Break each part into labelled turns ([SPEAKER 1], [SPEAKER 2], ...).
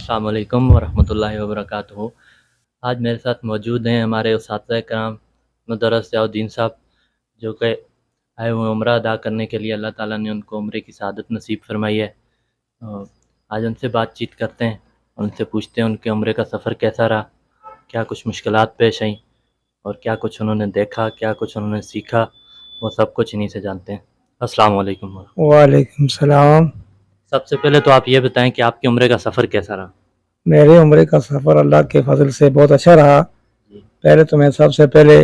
[SPEAKER 1] अस्सलाम वालेकुम वरहमतुल्लाहि वबरकातुहू। आज मेरे साथ मौजूद हैं हमारे उस्ताद कराम मुदर्रिस ज़ियाउद्दीन साहब, जो कि आए हुए उम्रा अदा करने के लिए अल्लाह ताला ने उनको उम्रे की सआदत नसीब फरमाई है। आज उनसे बातचीत करते हैं, उनसे पूछते हैं उनके उम्रे का सफ़र कैसा रहा, क्या कुछ मुश्किलात पेश आईं और क्या कुछ उन्होंने देखा, क्या कुछ उन्होंने सीखा, वो सब कुछ इन्हीं से जानते हैं। अस्सलाम वालेकुम।
[SPEAKER 2] वालेकुम सलाम।
[SPEAKER 1] सबसे पहले तो आप ये बताएं कि आपके उम्रे का सफ़र कैसा रहा?
[SPEAKER 2] मेरे उम्र का सफ़र अल्लाह के फजल से बहुत अच्छा रहा।
[SPEAKER 1] जी।
[SPEAKER 2] पहले तो मैं सबसे पहले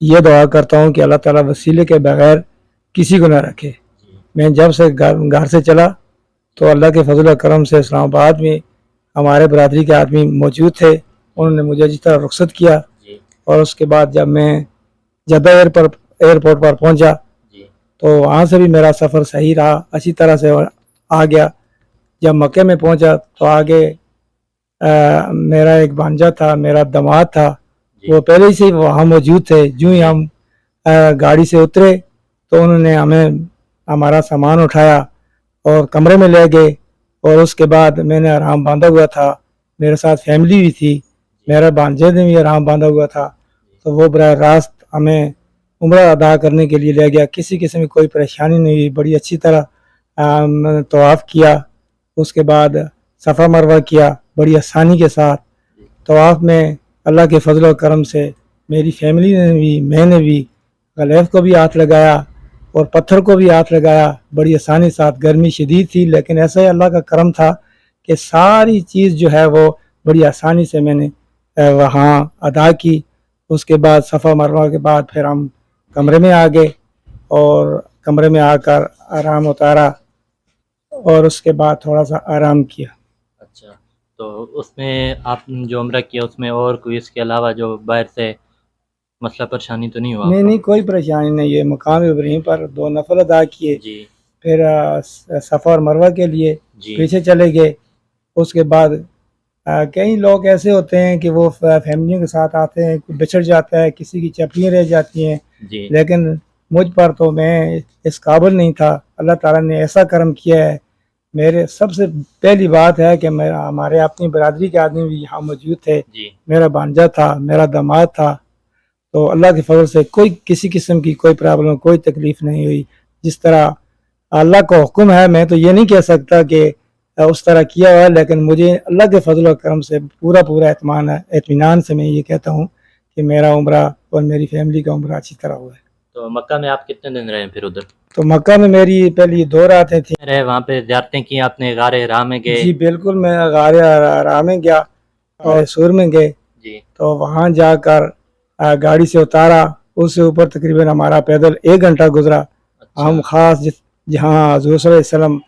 [SPEAKER 2] ये दुआ करता हूँ कि अल्लाह ताला वसीले के बगैर किसी को ना रखे। मैं जब से घर से चला तो अल्लाह के फजल करम से इस्लामाबाद में हमारे बरादरी के आदमी मौजूद थे, उन्होंने मुझे जिस तरह रुखसत किया।
[SPEAKER 1] जी।
[SPEAKER 2] और उसके बाद जब मैं जद्दा एयरपोर्ट पर पहुँचा
[SPEAKER 1] जी।
[SPEAKER 2] तो वहाँ से भी मेरा सफ़र सही रहा, अच्छी तरह से आ गया। जब मक्के में पहुँचा तो आगे मेरा एक भांजा था, मेरा दामाद था, वो पहले ही से वहाँ मौजूद थे। जो ही हम गाड़ी से उतरे तो उन्होंने हमें हमारा सामान उठाया और कमरे में ले गए। और उसके बाद मैंने आराम बांधा हुआ था, मेरे साथ फैमिली भी थी, मेरा भांजे ने भी आराम बांधा हुआ था। तो वो बराह रास्त हमें उम्रा अदा करने के लिए ले गया। किसी किस्म की कोई परेशानी नहीं हुई, बड़ी अच्छी तरह तवाफ़ किया। उसके बाद सफ़ा मरवा किया बड़ी आसानी के साथ। तवाफ़ में अल्लाह के फजल और करम से मेरी फैमिली ने भी, मैंने भी गलेफ को भी हाथ लगाया और पत्थर को भी हाथ लगाया बड़ी आसानी के साथ। गर्मी शदीद थी लेकिन ऐसा ही अल्लाह का करम था कि सारी चीज़ जो है वो बड़ी आसानी से मैंने वहाँ अदा की। उसके बाद सफ़ा मरवा के बाद फिर हम कमरे में आ गए और कमरे में आकर आराम उतारा और उसके बाद थोड़ा सा आराम किया।
[SPEAKER 1] अच्छा, तो उसमें आपने जो उम्रा किया उसमें और कोई इसके अलावा जो बाहर से मसला परेशानी तो नहीं हुआ
[SPEAKER 2] नहीं
[SPEAKER 1] आपको?
[SPEAKER 2] नहीं, कोई परेशानी नहीं है। मकाम इब्राहीम पर 2 नफल अदा किए,
[SPEAKER 1] जी।
[SPEAKER 2] फिर सफ़ा और मरवा के लिए
[SPEAKER 1] जी।
[SPEAKER 2] पीछे चले गए। उसके बाद कई लोग ऐसे होते हैं कि वो फैमिलियों के साथ आते हैं, कोई बिछड़ जाता है, किसी की चपलियाँ रह जाती हैं।
[SPEAKER 1] जी।
[SPEAKER 2] लेकिन मुझ पर तो मैं इस काबिल नहीं था, अल्लाह ताला ने ऐसा करम किया है। मेरे सबसे पहली बात है कि मेरा हमारे अपनी बरादरी के आदमी भी यहाँ मौजूद थे।
[SPEAKER 1] जी।
[SPEAKER 2] मेरा भांजा था, मेरा दामाद था। तो अल्लाह के फजल से कोई किसी किस्म की कोई प्रॉब्लम, कोई तकलीफ़ नहीं हुई। जिस तरह अल्लाह का हुक्म है, मैं तो ये नहीं कह सकता कि उस तरह किया हुआ है, लेकिन मुझे अल्लाह के फजल और करम से पूरा इत्मीनान से मैं ये कहता हूँ कि मेरा उम्रा और मेरी फैमिली का उम्रा अच्छी तरह हुआ है।
[SPEAKER 1] तो मक्का में आप कितने दिन रहे फिर उधर?
[SPEAKER 2] तो मक्का में मेरी पहली 2 रातें थी।
[SPEAKER 1] रहे वहाँ पे ज़ियारतें की आपने, गारे हिरा में गए?
[SPEAKER 2] जी बिल्कुल, मैं गारे हिरा में गया और सूर में गए।
[SPEAKER 1] जी।
[SPEAKER 2] तो वहाँ जाकर गाड़ी से उतारा, उससे ऊपर तकरीबन हमारा पैदल 1 घंटा गुजरा।
[SPEAKER 1] अच्छा।
[SPEAKER 2] हम ख़ास जहाँ हज़ूर सल्लल्लाहु अलैहि वसल्लम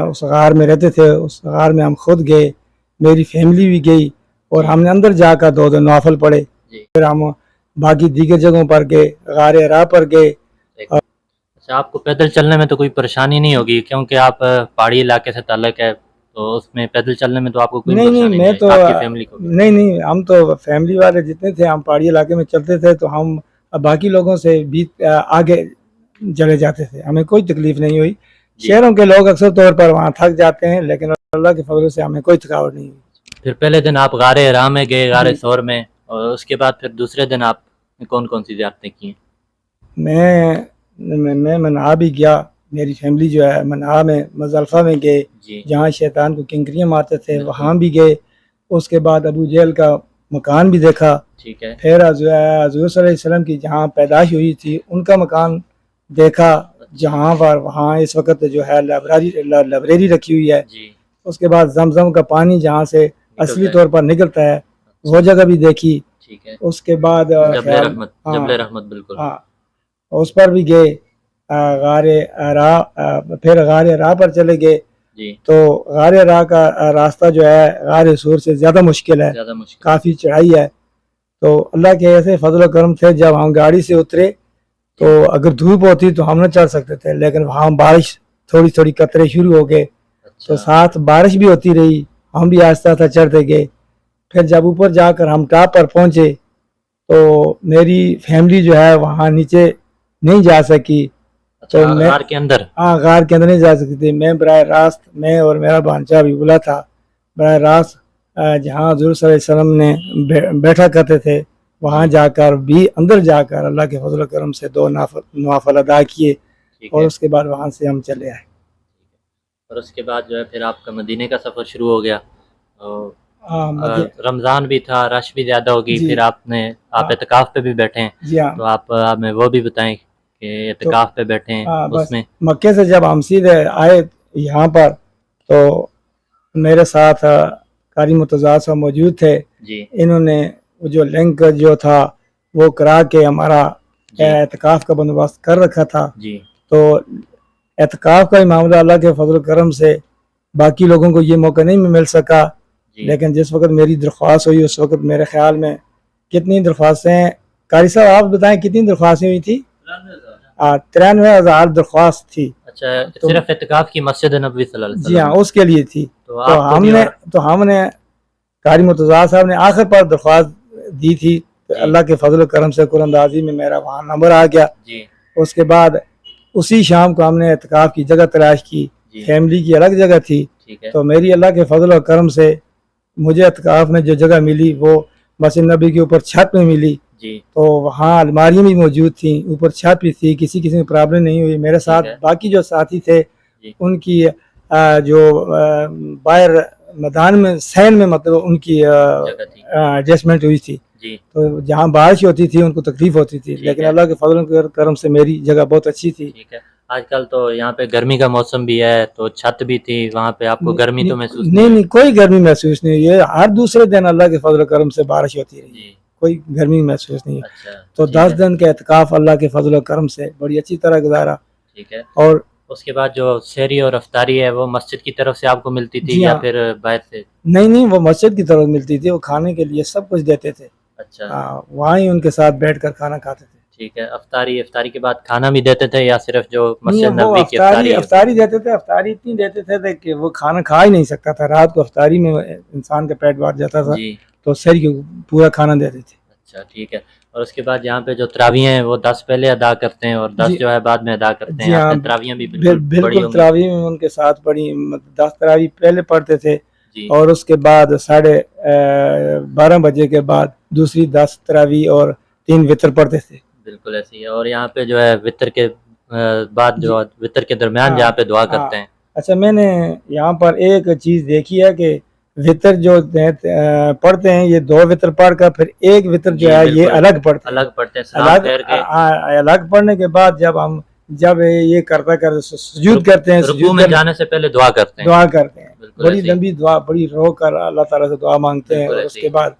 [SPEAKER 2] उस गार में रहते थे, उस गार में हम खुद गए, मेरी फैमिली भी गई और हमने अंदर जाकर 2 नवाफिल पढ़े। फिर हम बाकी दीगर जगहों पर गए, गारे हिरा पर गए।
[SPEAKER 1] अच्छा, आपको पैदल चलने में तो कोई परेशानी नहीं होगी क्योंकि आप पहाड़ी इलाके से ताल्लुक़ है, तो उसमें पैदल चलने में तो आपको कोई
[SPEAKER 2] नहीं नहीं,
[SPEAKER 1] परेशानी नहीं
[SPEAKER 2] मैं
[SPEAKER 1] आई,
[SPEAKER 2] तो
[SPEAKER 1] आपकी फैमिली को भी?
[SPEAKER 2] नहीं नहीं, हम तो फैमिली वाले जितने थे हम पहाड़ी इलाके में चलते थे, तो हम बाकी लोगों से भी आगे चले जाते थे, हमें कोई तकलीफ नहीं हुई। शहरों के लोग अक्सर तौर पर वहाँ थक जाते हैं, लेकिन अल्लाह के फजल से हमें कोई थकावट नहीं हुई।
[SPEAKER 1] फिर पहले दिन आप गारे हिरा में गए, गारे सौर में, और उसके बाद फिर दूसरे दिन आपने कौन कौन सी ज़ियारतें की?
[SPEAKER 2] मैं मनाहा भी गया, मेरी फैमिली जो है मनाहा में मुज़दलिफ़ा में गए, जहाँ शैतान को किंकरियाँ मारते थे, वहाँ भी गए। उसके बाद अबू जहल का मकान भी देखा।
[SPEAKER 1] ठीक है।
[SPEAKER 2] फिर हज़ूर सल्लल्लाहु अलैहि वसल्लम की जहाँ पैदाइश हुई थी उनका मकान देखा, जहाँ पर वहाँ इस वक्त जो है लाइब्रेरी रखी हुई है। उसके बाद जमजम का पानी जहाँ से असली तौर पर निकलता है, वो जगह भी देखी।
[SPEAKER 1] ठीक है।
[SPEAKER 2] उसके बाद
[SPEAKER 1] जबले रहमत बिल्कुल।
[SPEAKER 2] हाँ, उस पर भी गए। गारे हिरा, फिर गारे हिरा पर चले गए। तो गारे हिरा का रास्ता जो है गारे सूर से ज़्यादा मुश्किल है, काफ़ी चढ़ाई है। तो अल्लाह के ऐसे फजल करम थे, जब हम गाड़ी से उतरे तो अगर धूप होती तो हम न चढ़ सकते थे, लेकिन वहाँ बारिश थोड़ी थोड़ी कतरे शुरू हो गए। तो साथ बारिश भी होती रही, हम भी आहिस्ता आहिस्ता चढ़ते गए। फिर जब ऊपर जाकर हम टॉप पर पहुँचे तो मेरी फैमिली जो है वहाँ नीचे नहीं जा सकी।
[SPEAKER 1] तो गार के अंदर?
[SPEAKER 2] हाँ, गार के अंदर नहीं जा सकती थी। मैं बराह रास्त, मैं और मेरा भांजा भी बुला था, बराह रास्त जहाँ हुज़ूर सल्लल्लाहु अलैहि वसल्लम ने बैठा करते थे वहाँ जाकर भी अंदर जाकर अल्लाह के फजल करम से 2 नवाफिल अदा किए
[SPEAKER 1] ठीक
[SPEAKER 2] और
[SPEAKER 1] है।
[SPEAKER 2] उसके बाद वहाँ से हम चले आए।
[SPEAKER 1] और उसके बाद जो है फिर आपका मदीने का सफ़र शुरू हो गया। रमज़ान भी था, रश भी ज़्यादा होगी,
[SPEAKER 2] जी
[SPEAKER 1] फिर आप एतकाफ़ पे भी बैठे हैं,
[SPEAKER 2] जी हाँ।
[SPEAKER 1] तो आप हमें वो भी बताएं कि
[SPEAKER 2] तो
[SPEAKER 1] एतकाफ़ पे बैठे हैं
[SPEAKER 2] बस
[SPEAKER 1] उसमें।
[SPEAKER 2] मक्के से जब हम सीधे आए यहाँ पर तो मेरे साथ कारी मुर्तज़ा साहब मौजूद थे।
[SPEAKER 1] जी
[SPEAKER 2] इन्होंने वो जो लिंक जो था वो करा के हमारा एतकाफ़ का बंदोबस्त कर रखा था।
[SPEAKER 1] जी
[SPEAKER 2] तो एतकाफ़ का ही मामला अल्लाह के फजल करम से बाकी लोगों को ये मौका नहीं मिल सका, लेकिन जिस वक्त मेरी दरख्वास्त हुई उस वक्त मेरे ख्याल में कितनी दरख्वास्तें, कारी साहब आप बताएं कितनी दरख्वास्तें हुई थी? 93,000 दरख्वास्त थी।
[SPEAKER 1] अच्छा, सिर्फ एतकाफ़ की मस्जिद नबवी सल्लल्लाहु अलैहि
[SPEAKER 2] जी हाँ,
[SPEAKER 1] वसल्लम।
[SPEAKER 2] उसके लिए थी।
[SPEAKER 1] तो
[SPEAKER 2] हमने कारी मुर्तज़ा साहब ने आखिर पर दरख्वास्त दी थी, तो अल्लाह के फजल करम से कुरानंदाजी में मेरा वहाँ नंबर आ गया।
[SPEAKER 1] जी
[SPEAKER 2] उसके बाद उसी शाम को हमने एतकाफ़ की जगह तलाश की, फैमिली की अलग जगह थी।
[SPEAKER 1] ठीक है।
[SPEAKER 2] तो मेरी अल्लाह के फजल और करम से मुझे एतकाफ़ में जो जगह मिली वो मस्जिद नबी के ऊपर छत में मिली।
[SPEAKER 1] जी
[SPEAKER 2] तो वहाँ अलमारियाँ भी मौजूद थी, ऊपर छत भी थी, किसी किसी में प्रॉब्लम नहीं हुई। मेरे साथ बाकी जो साथी थे उनकी जो बाहर मैदान में सैन में मतलब उनकी एडजस्टमेंट हुई थी। तो जहाँ बारिश होती थी उनको तकलीफ होती थी, लेकिन अल्लाह के फजल करम से मेरी जगह बहुत अच्छी थी।
[SPEAKER 1] ठीक है। आजकल तो यहाँ पे गर्मी का मौसम भी है, तो छत भी थी वहाँ पे, आपको गर्मी तो महसूस
[SPEAKER 2] नहीं, कोई गर्मी महसूस नहीं हुई है। हर दूसरे दिन अल्लाह के फजल करम से बारिश होती रही, कोई गर्मी महसूस नहीं।
[SPEAKER 1] अच्छा,
[SPEAKER 2] तो 10 दिन के एतकाफ़ अल्लाह के फजल करम से बड़ी अच्छी तरह गुजारा।
[SPEAKER 1] ठीक है।
[SPEAKER 2] और
[SPEAKER 1] उसके बाद जो सहरी और अफ्तारी है वो मस्जिद की तरफ से आपको मिलती थी या फिर बाहर से?
[SPEAKER 2] नहीं, वो मस्जिद की तरफ मिलती थी, वो खाने के लिए सब कुछ देते थे।
[SPEAKER 1] अच्छा,
[SPEAKER 2] वहाँ ही उनके साथ बैठ कर खाना खाते थे।
[SPEAKER 1] ठीक है। अफ्तारी के बाद खाना भी देते थे या सिर्फ जो मस्जिद
[SPEAKER 2] वो
[SPEAKER 1] नबवी की
[SPEAKER 2] अफ्तारी देते थे। अफ्तारी इतनी देते थे कि वो खाना खा ही नहीं सकता था। रात को अफ्तारी में इंसान का पेट भर जाता था, तो सहरी को पूरा खाना देते थे।
[SPEAKER 1] अच्छा, ठीक है। और उसके बाद यहाँ पे जो तरावियाँ हैं वो 10 पहले अदा करते हैं और 10 जो है बाद में अदा करते हैं। आपने तरावियाँ भी
[SPEAKER 2] बिल्कुल तरावी में उनके साथ पढ़ी। 10 तरावी पहले पढ़ते थे और उसके बाद 12:30 बजे के बाद दूसरी 10 तरावी और 3 वितर पढ़ते थे।
[SPEAKER 1] बिल्कुल ऐसे ही है। और यहाँ पे जो है वितर के बाद जो वितर के दरमियान जहाँ पे दुआ करते हैं।
[SPEAKER 2] अच्छा, मैंने यहाँ पर एक चीज़ देखी है कि वितर जो पढ़ते हैं ये 2 वितर पढ़कर फिर एक वितर जो है ये अलग पढ़ते हैं। अलग पढ़ने के बाद जब ये सुजूद करते हैं,
[SPEAKER 1] रुकू में जाने से पहले दुआ करते हैं।
[SPEAKER 2] बड़ी लंबी दुआ, बड़ी रो कर अल्लाह ताला से दुआ मांगते हैं और उसके बाद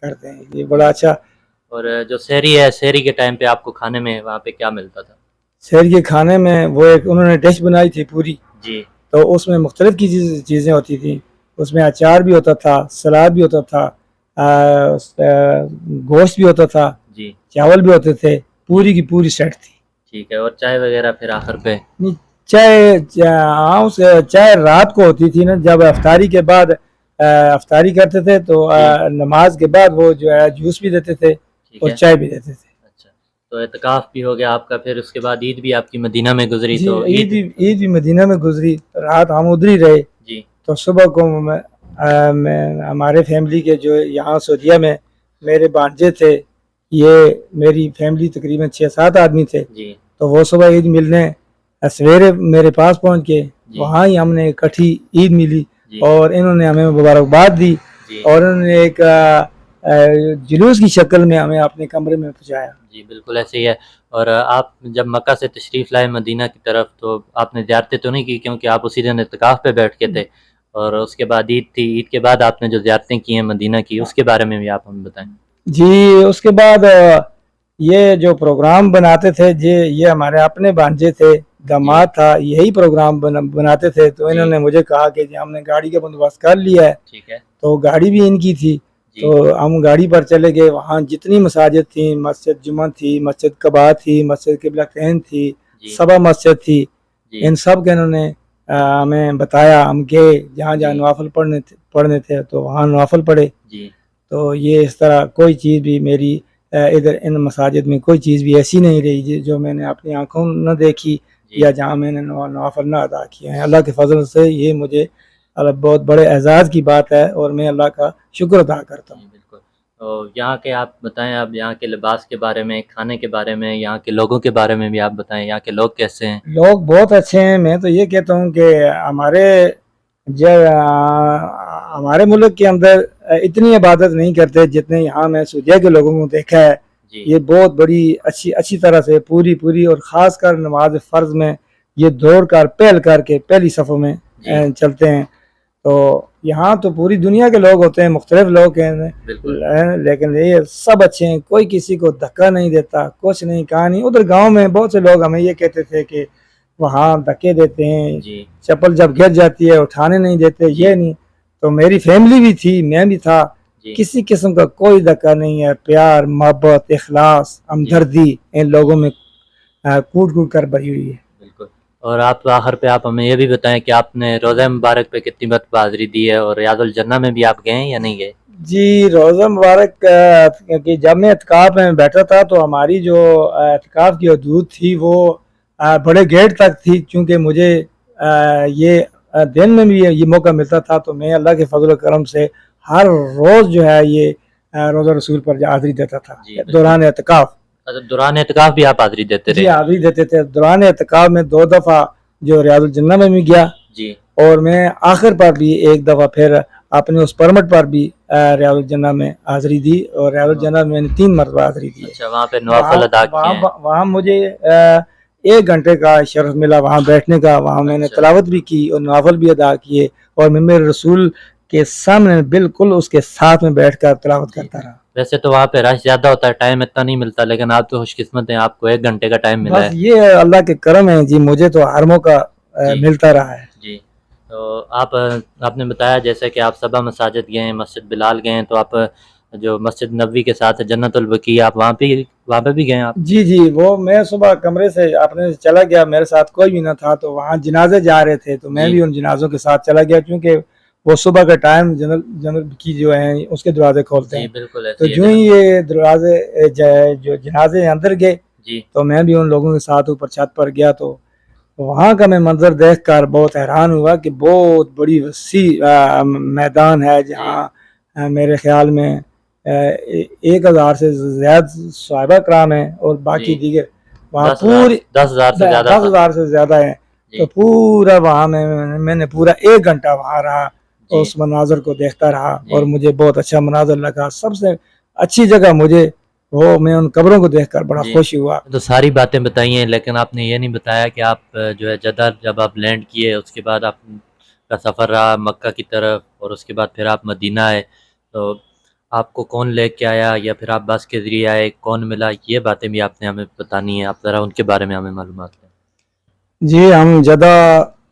[SPEAKER 2] करते हैं। ये बड़ा अच्छा।
[SPEAKER 1] और जो सहरी है, सहरी के टाइम पे आपको खाने में वहाँ पे क्या मिलता था?
[SPEAKER 2] सहरी के खाने में वो एक उन्होंने डिश बनाई थी पूरी
[SPEAKER 1] जी।
[SPEAKER 2] तो उसमें मुख्तलिफ की चीज़ें होती थी। उसमें अचार भी होता था, सलाद भी होता था, गोश्त भी होता था
[SPEAKER 1] जी,
[SPEAKER 2] चावल भी होते थे, पूरी की पूरी सेट थी।
[SPEAKER 1] ठीक है। और चाय वगैरह फिर आखिर पे?
[SPEAKER 2] चाय रात को होती थी ना, जब अफ्तारी के बाद अफ्तारी करते थे तो नमाज के बाद वो जो है जूस भी देते थे और चाय भी देते थे।
[SPEAKER 1] अच्छा, तो एतकाफ भी हो गया आपका, फिर उसके बाद ईद भी आपकी मदीना में गुजरी। तो
[SPEAKER 2] ईद भी मदीना में गुजरी, रात हम उधर ही रहे जी। तो सुबह को हमारे फैमिली के जो यहाँ सऊदीया में मेरे भांजे थे, ये मेरी फैमिली तकरीबन 6-7 आदमी थे जी। तो वो सुबह ईद मिलने सवेरे मेरे पास पहुँच के वहाँ ही हमने इकट्ठी ईद मिली और इन्होंने हमें मुबारकबाद दी और इन्होंने एक जुलूस की शक्ल में हमें अपने कमरे में पहुँचाया।
[SPEAKER 1] जी बिल्कुल ऐसे ही है। और आप जब मक्का से तशरीफ़ लाए मदीना की तरफ तो आपने ज़ियारतें तो नहीं की क्योंकि आप उसी दिन इत्तिकाफ़ पे बैठ के थे, और उसके बाद ईद थी, ईद के बाद आपने जो ज़ियारतें की हैं मदीना की उसके बारे में भी आप हमें बताएं।
[SPEAKER 2] जी, उसके बाद ये जो प्रोग्राम बनाते थे ये हमारे अपने भांजे थे, दामाद था, यही प्रोग्राम बनाते थे। तो इन्होंने मुझे कहा कि हमने गाड़ी का बंदोबस्त कर लिया है, ठीक है। तो गाड़ी भी इनकी थी, तो हम गाड़ी पर चले गए। वहाँ जितनी मसाजिद थी, मस्जिद जुमा थी, मस्जिद कबा थी, मस्जिद किबलतैन थी, सबा मस्जिद थी, इन सब के इन्होंने हमें बताया। हम गए जहाँ जहाँ नवाफिल पढ़ने थे तो वहाँ नवाफिल पढ़े। तो ये इस तरह कोई चीज़ भी मेरी इधर इन मसाजिद में कोई चीज़ भी ऐसी नहीं रही जो मैंने अपनी आँखों न देखी या जहाँ मैंने नवाफिल न अदा किए हैं। अल्लाह के फजल से ये मुझे बहुत बड़े एजाज़ की बात है और मैं अल्लाह का शुक्र अदा करता हूँ।
[SPEAKER 1] जी, बिल्कुल। तो यहाँ के आप बताएँ, आप यहाँ के लिबास के बारे में, खाने के बारे में, यहाँ के लोगों के बारे में भी आप बताएँ, यहाँ के लोग कैसे हैं?
[SPEAKER 2] लोग बहुत अच्छे हैं। मैं तो ये कहता हूँ कि हमारे हमारे मुल्क के अंदर इतनी इबादत नहीं करते जितने यहाँ मैं सऊदीया के लोगों को देखा है।
[SPEAKER 1] जी,
[SPEAKER 2] ये बहुत बड़ी अच्छी तरह से पूरी और ख़ास कर नमाज फ़र्ज़ में ये दौड़ कर पहल करके पहली सफ़ों में
[SPEAKER 1] जी,
[SPEAKER 2] चलते हैं। तो यहाँ तो पूरी दुनिया के लोग होते हैं, मुख्तलिफ लोग हैं,
[SPEAKER 1] बिल्कुल।
[SPEAKER 2] लेकिन ये सब अच्छे हैं, कोई किसी को धक्का नहीं देता, कुछ नहीं कहा नहीं। उधर गांव में बहुत से लोग हमें ये कहते थे कि वहाँ धक्के देते हैं,
[SPEAKER 1] जी,
[SPEAKER 2] चप्पल जब गिर जाती है उठाने नहीं देते, ये नहीं। तो मेरी फैमिली भी थी, मैं भी था,
[SPEAKER 1] जी,
[SPEAKER 2] किसी किस्म का कोई धक्का नहीं है। प्यार, मोहब्बत, इखलास,
[SPEAKER 1] जी,
[SPEAKER 2] हमदर्दी इन लोगों में कूट कूट कर भरी हुई है।
[SPEAKER 1] बिल्कुल। और आप आखिर पे आप हमें ये भी बताएँ कि आपने रोज़ा मुबारक पे कितनी मरतबा हाज़िरी दी है और रियादुल जन्नह में भी आप गए हैं या नहीं गए?
[SPEAKER 2] जी, रोज़ा मुबारक कि जब मैं एतकाफ़ में बैठा था तो हमारी जो एतकाफ़ की हदूद थी वो बड़े गेट तक थी, क्योंकि मुझे ये दिन में भी ये मौका मिलता था, तो मैं अल्लाह के फ़ज़ल व करम से हर रोज़ जो है ये रोज़ा रसूल पर हाज़िरी देता था
[SPEAKER 1] जी, बिल्कुल।
[SPEAKER 2] दौरान एतकाफ़।
[SPEAKER 1] अच्छा, दौरान एतकाफ़ भी आप हाज़िरी देते
[SPEAKER 2] जी,
[SPEAKER 1] रहे?
[SPEAKER 2] हाज़िरी देते थे। दौरान एतकाफ़ में 2 दफ़ा जो रियादुल जन्नह में भी गया
[SPEAKER 1] जी,
[SPEAKER 2] और मैं आखिर पर भी एक दफ़ा फिर अपने उस परमिट पर भी रियादुल जन्नह में हाज़िरी दी और रियादुल
[SPEAKER 1] हाँ।
[SPEAKER 2] जन्नह में मैंने 3 मरतबा हाज़िरी दी है।
[SPEAKER 1] अच्छा, वहाँ पे
[SPEAKER 2] वहाँ
[SPEAKER 1] नवाफ़िल अदा किए हैं।
[SPEAKER 2] वहाँ मुझे 1 घंटे का शरफ़ मिला वहाँ बैठने का। वहाँ मैंने
[SPEAKER 1] अच्छा,
[SPEAKER 2] तिलावत भी की और नवाफ़िल भी अदा किए और मैं मेरे रसूल के सामने बिल्कुल उसके साथ में बैठकर तिलावत
[SPEAKER 1] जी।
[SPEAKER 2] करता रहा।
[SPEAKER 1] वैसे तो वहाँ पे रश ज़्यादा होता है, टाइम इतना नहीं मिलता, लेकिन आप तो खुशकिस्मत हैं, आपको 1 घंटे का टाइम मिला
[SPEAKER 2] बस
[SPEAKER 1] है।
[SPEAKER 2] ये अल्लाह के करम है जी, मुझे तो हर मौका
[SPEAKER 1] जी,
[SPEAKER 2] मिलता रहा है।
[SPEAKER 1] जी। तो आप आपने बताया जैसे कि आप सबा मसाजिद गए हैं, मस्जिद बिलाल गए हैं, तो आप जो मस्जिद नबवी के साथ है जन्नतुल बकी, आप वहाँ पे भी गए हैं आप?
[SPEAKER 2] जी, जी, वो मैं सुबह कमरे से अपने से चला गया, मेरे साथ कोई भी ना था, तो वहाँ जनाज़े जा रहे थे, तो मैं
[SPEAKER 1] जी,
[SPEAKER 2] भी उन जनाज़ों के साथ चला गया, क्योंकि वो सुबह का टाइम जनरल जनरल की जो है उसके दरवाज़े खोलते
[SPEAKER 1] जी,
[SPEAKER 2] हैं।
[SPEAKER 1] बिल्कुल
[SPEAKER 2] तो
[SPEAKER 1] ऐसे ही है
[SPEAKER 2] जो ही
[SPEAKER 1] जन्नत।
[SPEAKER 2] ये दरवाज़े जो जनाज़े अंदर गए,
[SPEAKER 1] जी,
[SPEAKER 2] तो मैं भी उन लोगों के साथ ऊपर छत पर गया, तो वहाँ का मैं मंज़र देखकर बहुत हैरान हुआ कि बहुत बड़ी वसी मैदान है,
[SPEAKER 1] जी,
[SPEAKER 2] जहाँ मेरे ख़्याल में 1000 से ज़्यादा सहाबा कराम हैं और
[SPEAKER 1] जी।
[SPEAKER 2] बाकी दीगर वहाँ
[SPEAKER 1] 10,000
[SPEAKER 2] पूरी
[SPEAKER 1] 10,000 से ज़्यादा
[SPEAKER 2] दस
[SPEAKER 1] था।
[SPEAKER 2] हज़ार से ज़्यादा है। तो
[SPEAKER 1] जी,
[SPEAKER 2] पूरा वहाँ मैंने पूरा 1 घंटा वहाँ रहा और
[SPEAKER 1] जी,
[SPEAKER 2] उस मनाज़र को देखता रहा और
[SPEAKER 1] जी।
[SPEAKER 2] मुझे बहुत अच्छा मनाज़र लगा। सबसे अच्छी जगह मुझे वो मैं उन कब्रों को देखकर बड़ा
[SPEAKER 1] जी,
[SPEAKER 2] खुश हुआ।
[SPEAKER 1] तो सारी बातें बताई हैं, लेकिन आपने ये नहीं बताया कि आप जो है जद्दा जब आप लैंड किए, उसके बाद आपका सफ़र रहा मक्का की तरफ और उसके बाद फिर आप मदीना आए, तो आपको कौन लेके आया या फिर आप बस के ज़रिए आए, कौन मिला? ये बातें भी आपने हमें बतानी है, आप ज़रा उनके बारे में हमें मालूमात दें।
[SPEAKER 2] जी, हम जद्दा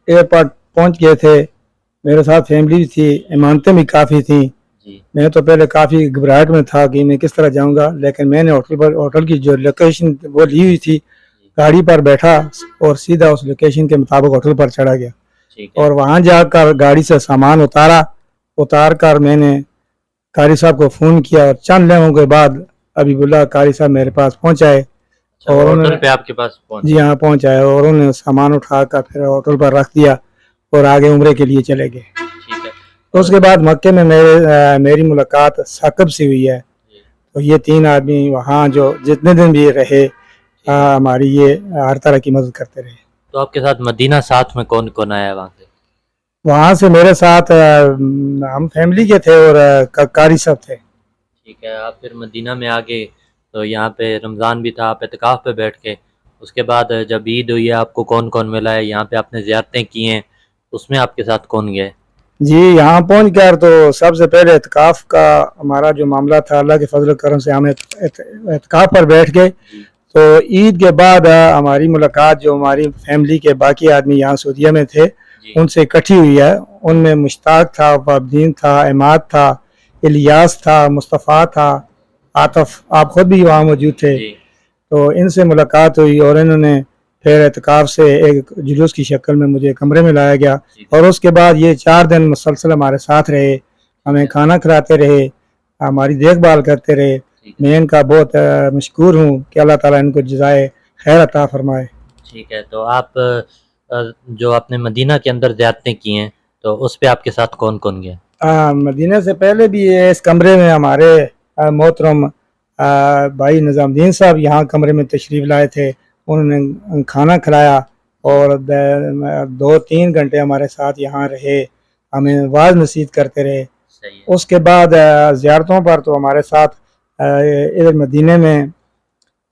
[SPEAKER 2] एयरपोर्ट पहुँच गए थे। मेरे साथ फैमिली भी थी, इमारतें भी काफ़ी थीं।
[SPEAKER 1] जी,
[SPEAKER 2] मैं तो पहले काफ़ी घबराहट में था कि मैं किस तरह जाऊँगा, लेकिन मैंने होटल की जो लोकेशन वो ली हुई थी,
[SPEAKER 1] जी,
[SPEAKER 2] गाड़ी पर बैठा और सीधा उस लोकेशन के मुताबिक होटल पर चढ़ा गया
[SPEAKER 1] ठीक है।
[SPEAKER 2] और वहाँ जाकर गाड़ी से सामान उतारा। उतार कर मैंने कारी साहब को फ़ोन किया और चंद लम्हों के बाद हबीबुल्लाह कारी साहब मेरे पास पहुँच आए
[SPEAKER 1] अच्छा,
[SPEAKER 2] और
[SPEAKER 1] वो होटल
[SPEAKER 2] उन्होंने
[SPEAKER 1] पे आपके पास
[SPEAKER 2] जी
[SPEAKER 1] पहुँचे।
[SPEAKER 2] हाँ, पहुँच आए और उन्होंने सामान उठाकर फिर होटल पर रख दिया और आगे उम्रे के लिए चले गए।
[SPEAKER 1] ठीक है। और
[SPEAKER 2] उसके बाद मक्के में मेरी मुलाकात साकिब से हुई है।
[SPEAKER 1] जी,
[SPEAKER 2] तो ये 3 आदमी वहाँ जो जितने दिन भी रहे
[SPEAKER 1] ठीक है।
[SPEAKER 2] हमारी ये हर तरह की मदद करते रहे।
[SPEAKER 1] तो आपके साथ मदीना साथ में कौन-कौन आया है वहाँ से?
[SPEAKER 2] वहाँ से मेरे साथ हम फैमिली के थे और कारी साहब थे।
[SPEAKER 1] ठीक है, आप फिर मदीना में आ गए, तो यहाँ पे रमज़ान भी था, आप एतकाफ़ पे बैठ गए। उसके बाद जब ईद हुई है, आपको कौन-कौन मिला है? यहाँ पे आपने ज़ियारतें की हैं, उसमें आपके साथ कौन गया है?
[SPEAKER 2] जी, यहाँ पहुँच कर तो सबसे पहले एतकाफ़ का हमारा जो मामला था, अल्लाह के फज़ल करम से हम एतकाफ़ पर बैठ गए।
[SPEAKER 1] जी,
[SPEAKER 2] तो ईद के बाद हमारी मुलाकात जो हमारी फैमिली के बाकी आदमी यहाँ सऊदीया में थे,
[SPEAKER 1] जी,
[SPEAKER 2] उनसे इकट्ठी हुई है। उनमें मुश्ताक था, वफ़ाबदीन था, इमाद था, इलियास था, मुस्तफ़ा था, आतिफ़, आप ख़ुद भी वहाँ मौजूद थे।
[SPEAKER 1] जी,
[SPEAKER 2] तो इनसे मुलाकात हुई और इन्होंने फिर एतकाफ़ से एक जुलूस की शक्ल में मुझे कमरे में लाया गया
[SPEAKER 1] ठीक
[SPEAKER 2] और
[SPEAKER 1] है,
[SPEAKER 2] उसके बाद ये 4 दिन मुसलसल हमारे साथ रहे,
[SPEAKER 1] ठीक
[SPEAKER 2] हमें
[SPEAKER 1] है,
[SPEAKER 2] खाना खिलाते रहे, हमारी देखभाल करते रहे।
[SPEAKER 1] ठीक है,
[SPEAKER 2] मैं इनका बहुत मशकूर हूँ कि अल्लाह ताला इनको जज़ाए खैर अता फ़रमाए।
[SPEAKER 1] ठीक है। तो आप जो आपने मदीना के अंदर ज़ियारतें की हैं, तो उस पे आपके साथ कौन कौन गया?
[SPEAKER 2] मदीने से पहले भी ये इस कमरे में हमारे मोहतरम भाई निज़ामुद्दीन साहब यहाँ कमरे में तशरीफ़ लाए थे। उन्होंने खाना खिलाया और 2-3 घंटे हमारे साथ यहाँ रहे, हमें वाज़ नसीहत करते रहे।
[SPEAKER 1] सही है।
[SPEAKER 2] उसके बाद ज़ियारतों पर तो हमारे साथ इधर मदीने में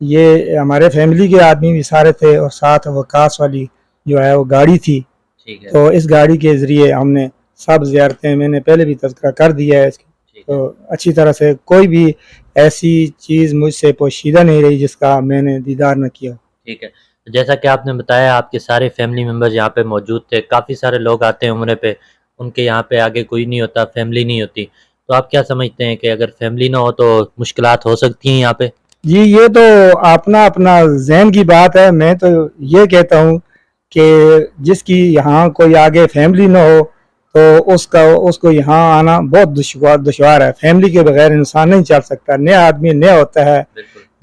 [SPEAKER 2] ये हमारे फैमिली के आदमी भी सारे थे और साथ वकास वाली जो है वो गाड़ी थी।
[SPEAKER 1] ठीक है।
[SPEAKER 2] तो इस गाड़ी के ज़रिए हमने सब ज़ियारतें, मैंने पहले भी तज़किरा कर दिया है इसकी, तो अच्छी तरह से कोई भी ऐसी चीज़ मुझसे पोशीदा नहीं रही जिसका मैंने दीदार न किया।
[SPEAKER 1] ठीक है। तो जैसा कि आपने बताया आपके सारे फैमिली मेम्बर्स यहाँ पे मौजूद थे, काफ़ी सारे लोग आते हैं उम्रे पे, उनके यहाँ पे आगे कोई नहीं होता, फैमिली नहीं होती। तो आप क्या समझते हैं कि अगर फैमिली ना हो तो मुश्किलात हो सकती हैं यहाँ पे?
[SPEAKER 2] जी, ये तो अपना अपना ज़हन की बात है। मैं तो ये कहता हूँ कि जिसकी यहाँ कोई आगे फैमिली ना हो तो उसको यहाँ आना बहुत दुश्वार है। फैमिली के बगैर इंसान नहीं चल सकता, नया आदमी नया होता है।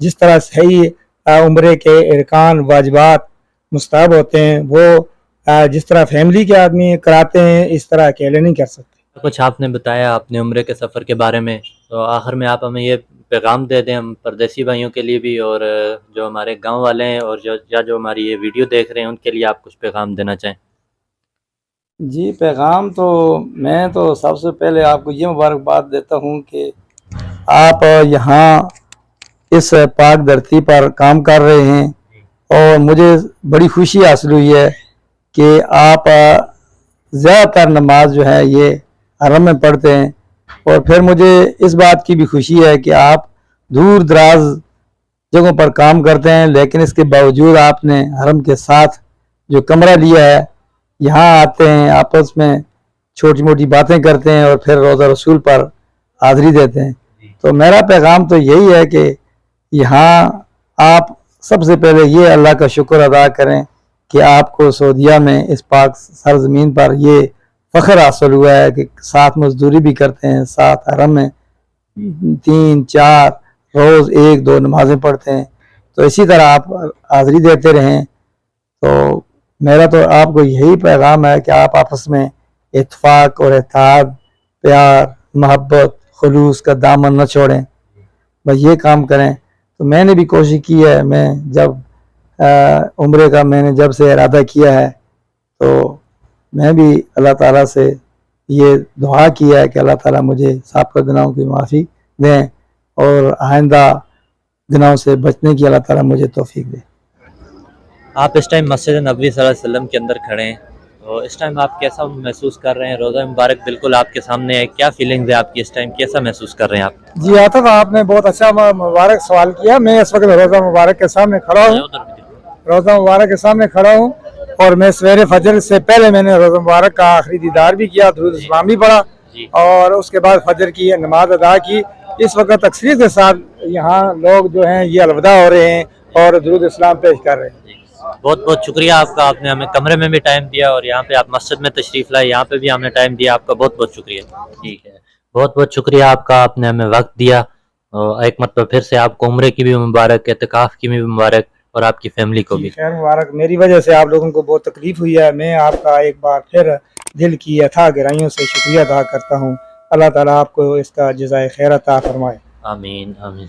[SPEAKER 2] जिस तरह सही उम्रे के अरकान वाजिबात मुस्तहब होते हैं वो जिस तरह फैमिली के आदमी कराते हैं इस तरह अकेले नहीं कर सकते।
[SPEAKER 1] कुछ आपने बताया अपने उम्रे के सफ़र के बारे में, तो आखिर में आप हमें ये पैगाम दे दें हम परदेसी भाइयों के लिए भी और जो हमारे गांव वाले हैं और जो हमारी ये वीडियो देख रहे हैं उनके लिए आप कुछ पैगाम देना चाहें।
[SPEAKER 2] जी, पैगाम तो मैं तो सबसे पहले आपको ये मुबारकबाद देता हूँ कि आप यहाँ इस पाक धरती पर काम कर रहे हैं और मुझे बड़ी खुशी हासिल हुई है कि आप ज़्यादातर नमाज जो है ये हरम में पढ़ते हैं और फिर मुझे इस बात की भी खुशी है कि आप दूर दराज जगहों पर काम करते हैं, लेकिन इसके बावजूद आपने हरम के साथ जो कमरा लिया है यहाँ आते हैं, आपस में छोटी मोटी बातें करते हैं और फिर रोज़ा रसूल पर हाज़िरी देते हैं। तो मेरा पैगाम तो यही है कि यहाँ आप सबसे पहले ये अल्लाह का शुक्र अदा करें कि आपको सऊदीया में इस पाक सरज़मीन पर ये फ़ख्र हासिल हुआ है कि साथ मजदूरी भी करते हैं, साथ हरम में 3-4 रोज़ 1-2 नमाज़ें पढ़ते हैं। तो इसी तरह आप हाज़िरी देते रहें। तो मेरा तो आपको यही पैगाम है कि आप आपस में इत्तेफाक और इत्तेहाद, प्यार, मोहब्बत, खुलूस का दामन न छोड़ें, बस ये काम करें। तो मैंने भी कोशिश की है, मैं जब उम्रे का मैंने जब से इरादा किया है तो मैं भी अल्लाह ताला से ये दुआ किया है कि अल्लाह ताला मुझे साबिक़ा गुनाहों की माफ़ी दें और आइंदा गुनाहों से बचने की अल्लाह ताला मुझे तौफीक दे।
[SPEAKER 1] आप इस टाइम मस्जिद नबवी सल्लल्लाहु अलैहि वसल्लम के अंदर खड़े हैं, तो इस टाइम आप कैसा महसूस कर रहे हैं? रोज़ा मुबारक बिल्कुल आपके सामने है, क्या फीलिंग्स है आपकी इस टाइम, कैसा महसूस कर रहे हैं आप?
[SPEAKER 2] जी आतिफ, आपने बहुत अच्छा मुबारक सवाल किया। मैं इस वक्त रोज़ा मुबारक के सामने खड़ा हूँ, रोज़ा मुबारक के सामने खड़ा हूँ और मैं सवेरे फजर से पहले मैंने रोज़ा मुबारक का आखिरी दीदार भी किया, दुरूद इस्लाम भी पढ़ा और उसके बाद फजर की नमाज अदा की। इस वक्त अक्सरियत के साथ यहाँ लोग जो हैं ये अलविदा हो रहे हैं और दुरूद इस्लाम पेश कर रहे हैं।
[SPEAKER 1] बहुत बहुत शुक्रिया आपका, आपने हमें कमरे में भी टाइम दिया और यहाँ पे आप मस्जिद में तशरीफ़ लाए, यहाँ पे भी हमें टाइम दिया, आपका बहुत बहुत शुक्रिया। ठीक है, बहुत बहुत शुक्रिया आपका, आपने हमें वक्त दिया और एक मतलब फिर से आपको उम्रे की भी मुबारक, एतकाफ़ की भी मुबारक और आपकी फैमिली को भी
[SPEAKER 2] खैर मुबारक। मेरी वजह से आप लोगों को बहुत तकलीफ हुई है, मैं आपका एक बार फिर दिल की अथाह गहराइयों से शुक्रिया अदा करता हूँ। अल्लाह ताला आपको इसका जज़ाए खैर अता फरमाए।
[SPEAKER 1] आमीन आमीन।